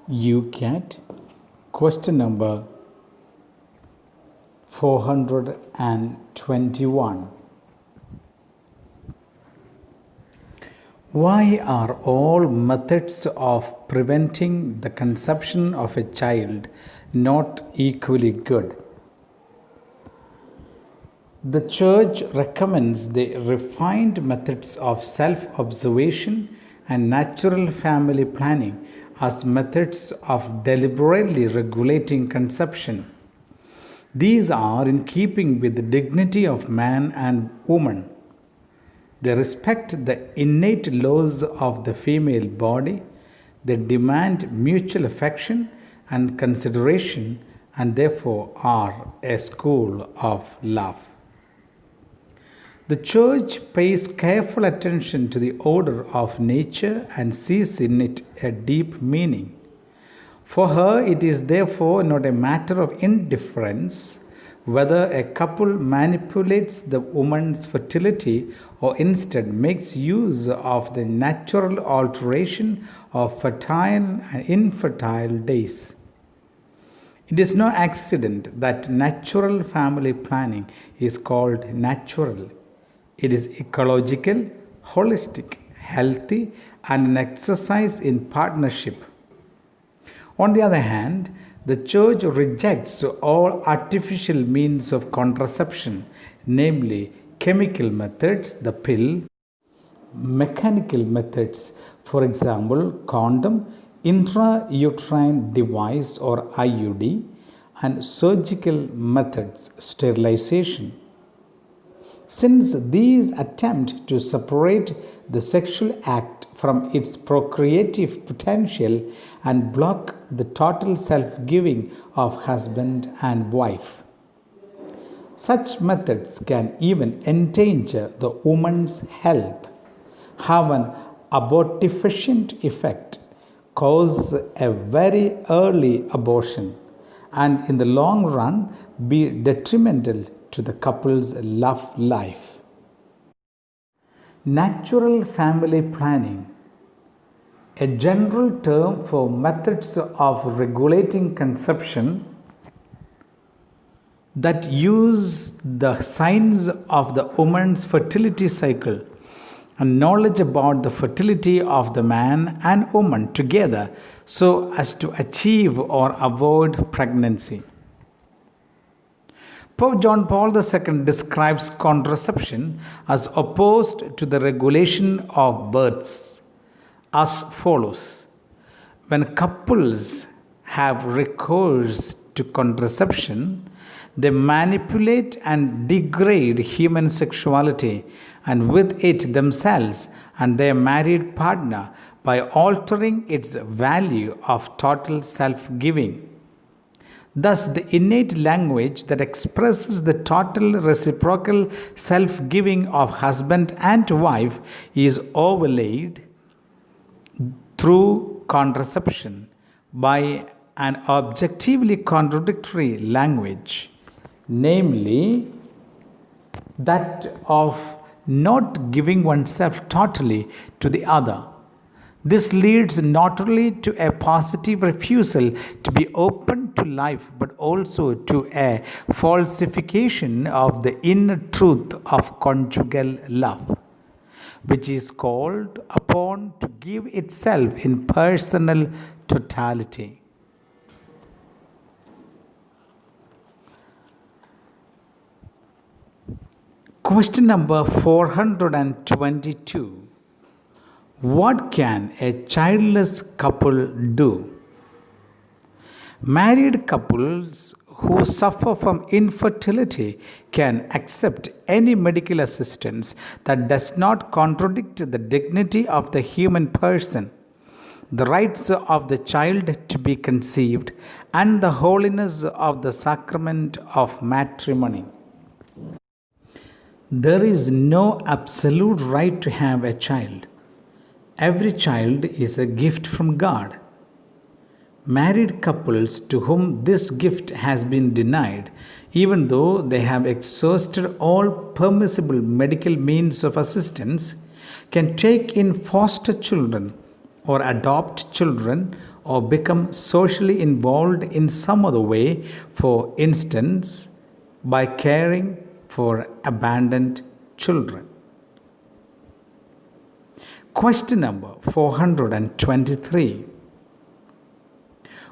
Youcat, question number 421. Why are all methods of preventing the conception of a child not equally good? The Church recommends the refined methods of self-observation and natural family planning as methods of deliberately regulating conception. These are in keeping with the dignity of man and woman. They respect the innate laws of the female body. They demand mutual affection and consideration and therefore are a school of love. The Church pays careful attention to the order of nature and sees in it a deep meaning. For her, it is therefore not a matter of indifference whether a couple manipulates the woman's fertility or instead makes use of the natural alteration of fertile and infertile days. It is no accident that natural family planning is called natural. It is ecological, holistic, healthy, and an exercise in partnership. On the other hand, the Church rejects all artificial means of contraception, namely chemical methods, the pill, mechanical methods, for example, condom, intrauterine device or IUD, and surgical methods, sterilization. Since these attempt to separate the sexual act from its procreative potential and block the total self-giving of husband and wife. Such methods can even endanger the woman's health, have an abortifacient effect, cause a very early abortion, and in the long run be detrimental to the couple's love life. Natural family planning, a general term for methods of regulating conception that use the signs of the woman's fertility cycle and knowledge about the fertility of the man and woman together so as to achieve or avoid pregnancy. Pope John Paul II describes contraception as opposed to the regulation of births as follows. When couples have recourse to contraception, they manipulate and degrade human sexuality and with it themselves and their married partner by altering its value of total self-giving. Thus, the innate language that expresses the total reciprocal self-giving of husband and wife is overlaid through contraception by an objectively contradictory language, namely that of not giving oneself totally to the other. This leads not only to a positive refusal to be open to life, but also to a falsification of the inner truth of conjugal love, which is called upon to give itself in personal totality. Question number 422. What can a childless couple do? Married couples who suffer from infertility can accept any medical assistance that does not contradict the dignity of the human person, the rights of the child to be conceived, and the holiness of the sacrament of matrimony. There is no absolute right to have a child. Every child is a gift from God. Married couples to whom this gift has been denied, even though they have exhausted all permissible medical means of assistance, can take in foster children or adopt children or become socially involved in some other way, for instance, by caring for abandoned children. Question number 423.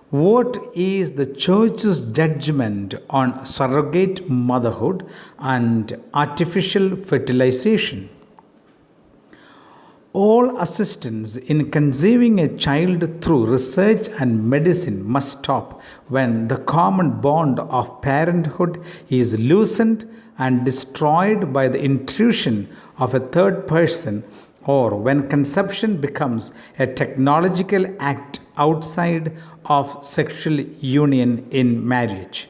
What is the Church's judgment on surrogate motherhood and artificial fertilization? All assistance in conceiving a child through research and medicine must stop when the common bond of parenthood is loosened and destroyed by the intrusion of a third person, or when conception becomes a technological act outside of sexual union in marriage.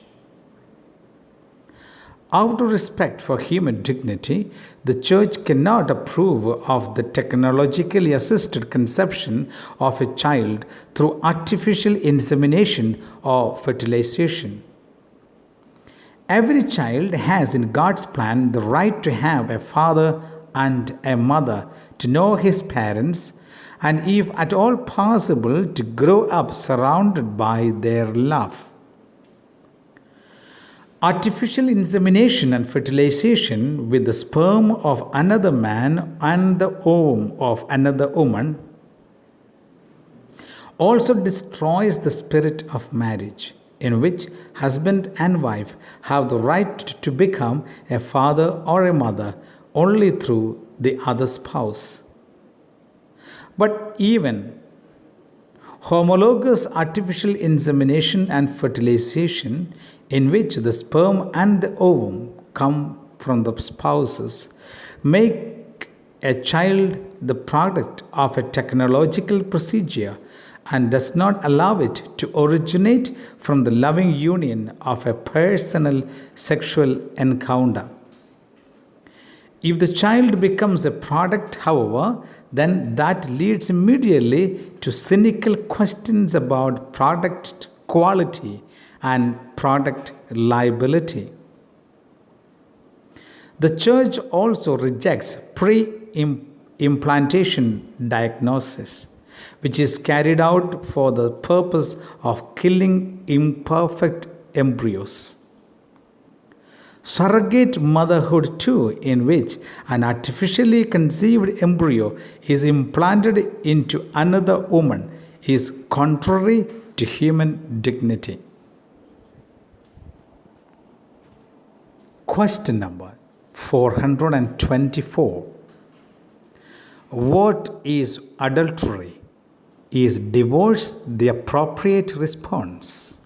Out of respect for human dignity, the Church cannot approve of the technologically assisted conception of a child through artificial insemination or fertilization. Every child has in God's plan the right to have a father and a mother, to know his parents, and if at all possible, to grow up surrounded by their love. Artificial insemination and fertilization with the sperm of another man and the ovum of another woman also destroys the spirit of marriage, in which husband and wife have the right to become a father or a mother only through the other spouse. But even homologous artificial insemination and fertilization, in which the sperm and the ovum come from the spouses, make a child the product of a technological procedure and does not allow it to originate from the loving union of a personal sexual encounter. If the child becomes a product, however, then that leads immediately to cynical questions about product quality and product liability. The Church also rejects pre-implantation diagnosis, which is carried out for the purpose of killing imperfect embryos. Surrogate motherhood, too, in which an artificially conceived embryo is implanted into another woman, is contrary to human dignity. Question number 424. What is adultery? Is divorce the appropriate response?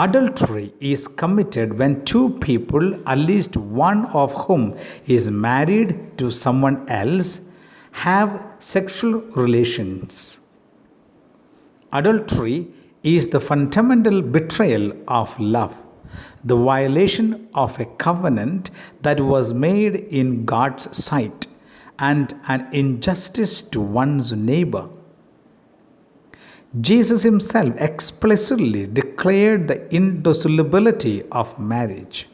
Adultery is committed when two people, at least one of whom is married to someone else, have sexual relations. Adultery is the fundamental betrayal of love, the violation of a covenant that was made in God's sight, and an injustice to one's neighbor. Jesus himself explicitly declared the indissolubility of marriage.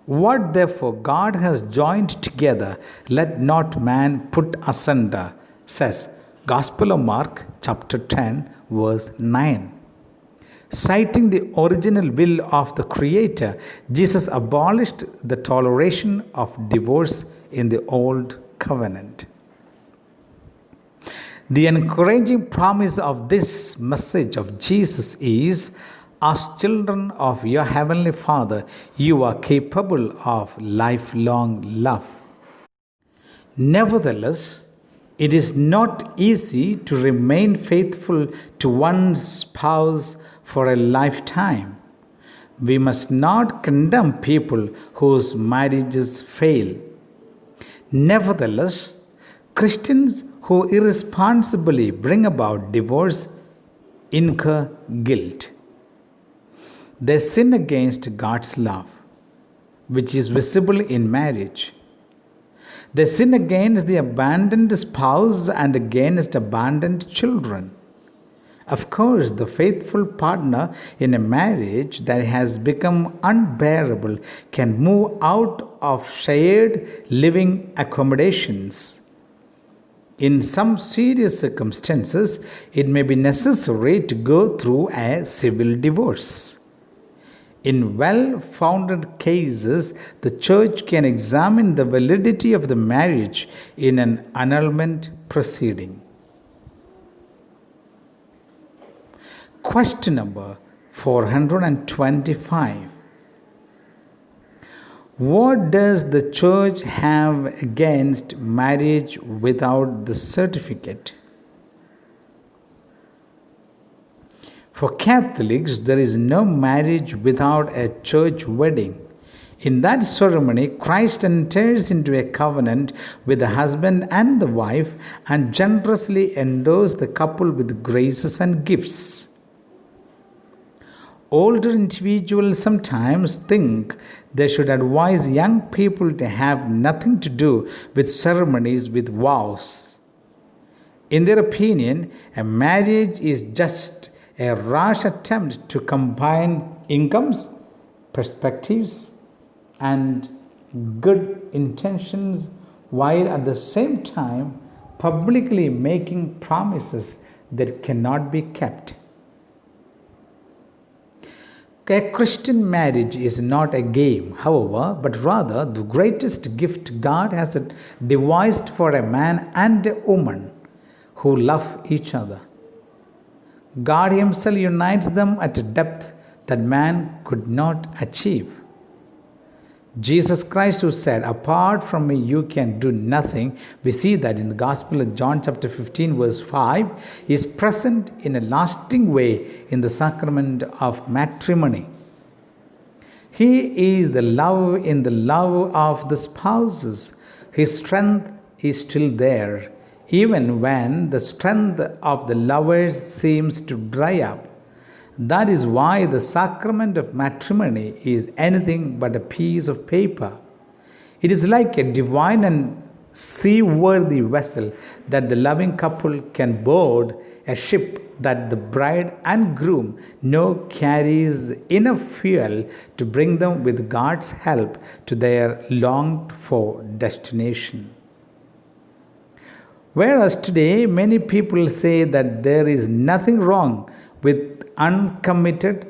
What therefore God has joined together, let not man put asunder, says Gospel of Mark chapter 10 verse 9. Citing the original will of the Creator, Jesus abolished the toleration of divorce in the Old Covenant. The encouraging promise of this message of Jesus is, as children of your Heavenly Father, you are capable of lifelong love. Nevertheless, it is not easy to remain faithful to one's spouse for a lifetime. We must not condemn people whose marriages fail. Nevertheless, Christians who irresponsibly bring about divorce incur guilt. They sin against God's love, which is visible in marriage. They sin against the abandoned spouse and against abandoned children. Of course, the faithful partner in a marriage that has become unbearable can move out of shared living accommodations. In some serious circumstances, it may be necessary to go through a civil divorce. In well founded cases, the church can examine the validity of the marriage in an annulment proceeding. Question number 425. What does the church have against marriage without the certificate? For Catholics, there is no marriage without a church wedding. In that ceremony, Christ enters into a covenant with the husband and the wife and generously endows the couple with graces and gifts. Older individuals sometimes think they should advise young people to have nothing to do with ceremonies with vows. In their opinion, a marriage is just a rash attempt to combine incomes, perspectives, and good intentions while at the same time publicly making promises that cannot be kept. A Christian marriage is not a game, however, but rather the greatest gift God has devised for a man and a woman who love each other. God Himself unites them at a depth that man could not achieve. Jesus Christ, who said, "Apart from me, you can do nothing," we see that in the Gospel of John, chapter 15, verse 5, is present in a lasting way in the sacrament of matrimony. He is the love in the love of the spouses. His strength is still there, even when the strength of the lovers seems to dry up. That is why the sacrament of matrimony is anything but a piece of paper. It is like a divine and seaworthy vessel that the loving couple can board, a ship that the bride and groom know carries enough fuel to bring them with God's help to their longed for destination. Whereas today many people say that there is nothing wrong with uncommitted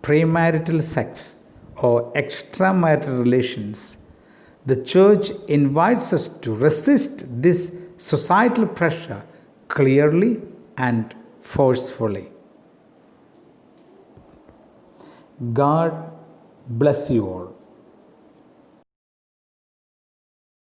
premarital sex or extramarital relations, the church invites us to resist this societal pressure clearly and forcefully. God bless you all.